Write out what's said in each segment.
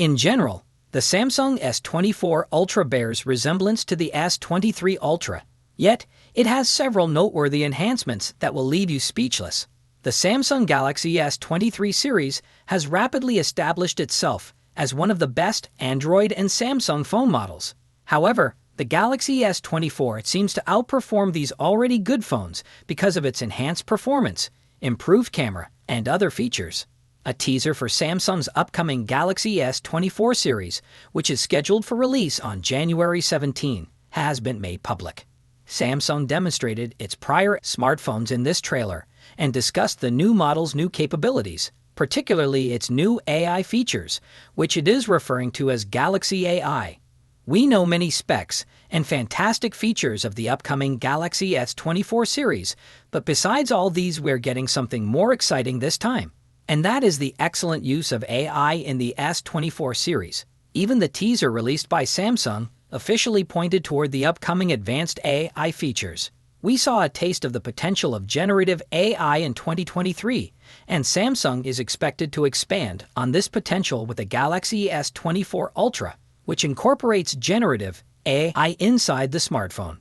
In general, the Samsung S24 Ultra bears resemblance to the S23 Ultra, yet it has several noteworthy enhancements that will leave you speechless. The Samsung Galaxy S23 series has rapidly established itself as one of the best Android and Samsung phone models. However, the Galaxy S24 seems to outperform these already good phones because of its enhanced performance, improved camera, and other features. A teaser for Samsung's upcoming Galaxy S24 series, which is scheduled for release on January 17, has been made public. Samsung demonstrated its prior smartphones in this trailer and discussed the new model's new capabilities, particularly its new AI features, which it is referring to as Galaxy AI. We know many specs and fantastic features of the upcoming Galaxy S24 series, but besides all these, we're getting something more exciting this time. And that is the excellent use of AI in the S24 series. Even the teaser released by Samsung officially pointed toward the upcoming advanced AI features. We saw a taste of the potential of generative AI in 2023, and Samsung is expected to expand on this potential with the Galaxy S24 Ultra, which incorporates generative AI inside the smartphone.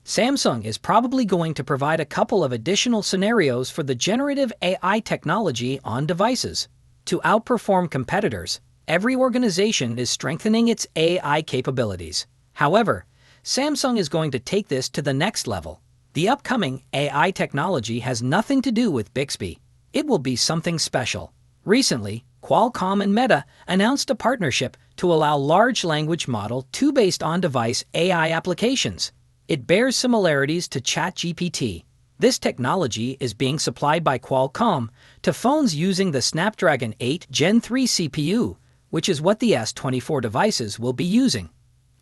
Samsung is probably going to provide a couple of additional scenarios for the generative AI technology on devices. To outperform competitors, every organization is strengthening its AI capabilities. However, Samsung is going to take this to the next level. The upcoming AI technology has nothing to do with Bixby. It will be something special. Recently, Qualcomm and Meta announced a partnership to allow large language model 2 based on-device AI applications. It bears similarities to ChatGPT. This technology is being supplied by Qualcomm to phones using the Snapdragon 8 Gen 3 CPU, which is what the S24 devices will be using.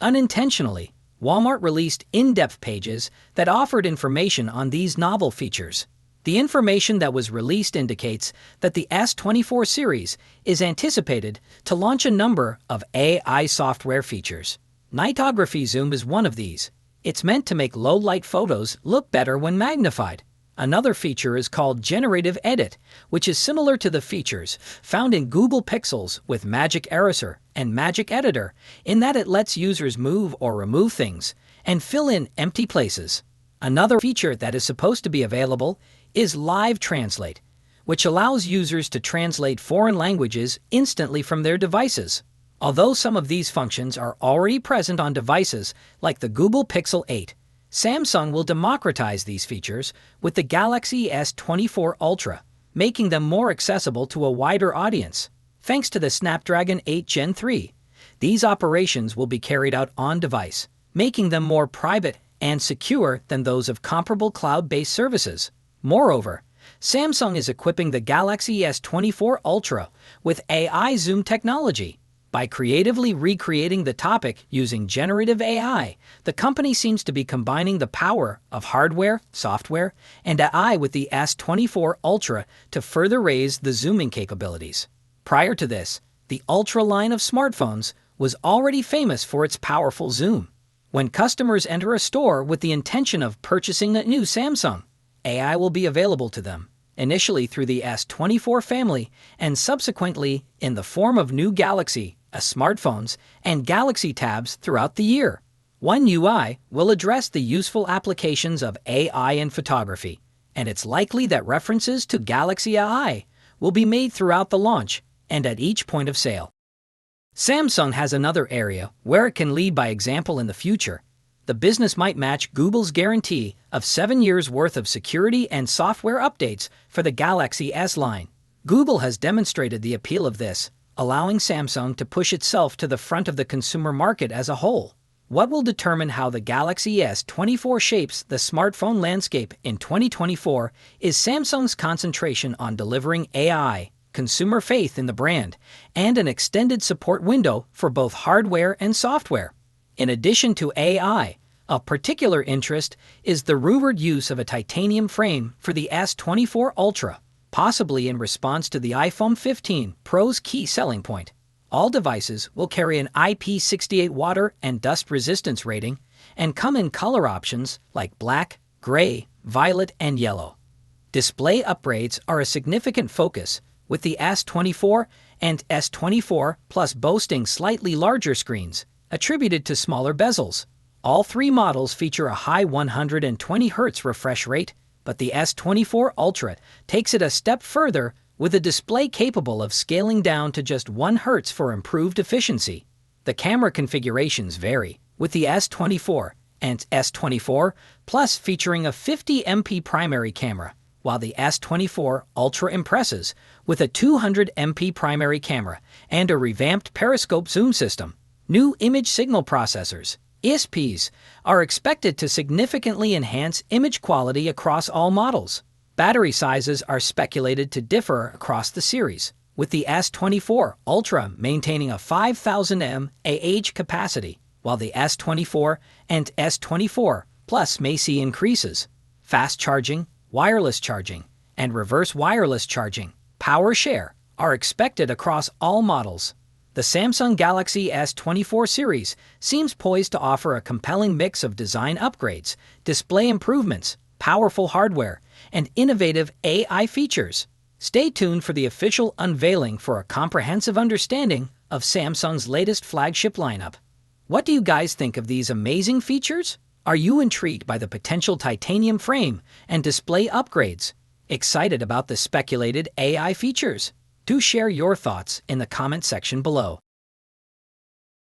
Unintentionally, Walmart released in-depth pages that offered information on these novel features. The information that was released indicates that the S24 series is anticipated to launch a number of AI software features. Nightography Zoom is one of these. It's meant to make low-light photos look better when magnified. Another feature is called Generative Edit, which is similar to the features found in Google Pixels with Magic Eraser and Magic Editor, in that it lets users move or remove things and fill in empty places. Another feature that is supposed to be available is Live Translate, which allows users to translate foreign languages instantly from their devices. Although some of these functions are already present on devices like the Google Pixel 8, Samsung will democratize these features with the Galaxy S24 Ultra, making them more accessible to a wider audience. Thanks to the Snapdragon 8 Gen 3, these operations will be carried out on-device, making them more private and secure than those of comparable cloud-based services. Moreover, Samsung is equipping the Galaxy S24 Ultra with AI zoom technology. By creatively recreating the topic using generative AI, the company seems to be combining the power of hardware, software, and AI with the S24 Ultra to further raise the zooming capabilities. Prior to this, the Ultra line of smartphones was already famous for its powerful zoom. When customers enter a store with the intention of purchasing a new Samsung, AI will be available to them, initially through the S24 family and subsequently in the form of new Galaxy smartphones and Galaxy tabs throughout the year. One UI will address the useful applications of AI in photography, and it's likely that references to Galaxy AI will be made throughout the launch and at each point of sale. Samsung has another area where it can lead by example in the future. The business might match Google's guarantee of 7 years' worth of security and software updates for the Galaxy S line. Google has demonstrated the appeal of this, allowing Samsung to push itself to the front of the consumer market as a whole. What will determine how the Galaxy S24 shapes the smartphone landscape in 2024 is Samsung's concentration on delivering AI, consumer faith in the brand, and an extended support window for both hardware and software. In addition to AI, of particular interest is the rumored use of a titanium frame for the S24 Ultra, possibly in response to the iPhone 15 Pro's key selling point. All devices will carry an IP68 water and dust resistance rating and come in color options like black, gray, violet, and yellow. Display upgrades are a significant focus, with the S24 and S24 Plus boasting slightly larger screens, attributed to smaller bezels. All three models feature a high 120 Hz refresh rate, but the S24 Ultra takes it a step further with a display capable of scaling down to just 1 Hz for improved efficiency. The camera configurations vary, with the S24 and S24 Plus featuring a 50MP primary camera, while the S24 Ultra impresses with a 200MP primary camera and a revamped periscope zoom system. New image signal processors, ISPs, are expected to significantly enhance image quality across all models. Battery sizes are speculated to differ across the series, with the S24 Ultra maintaining a 5000 mAh capacity, while the S24 and S24 Plus may see increases. Fast charging, wireless charging, and reverse wireless charging, power share, are expected across all models. The Samsung Galaxy S24 series seems poised to offer a compelling mix of design upgrades, display improvements, powerful hardware, and innovative AI features. Stay tuned for the official unveiling for a comprehensive understanding of Samsung's latest flagship lineup. What do you guys think of these amazing features? Are you intrigued by the potential titanium frame and display upgrades? Excited about the speculated AI features? Do share your thoughts in the comment section below.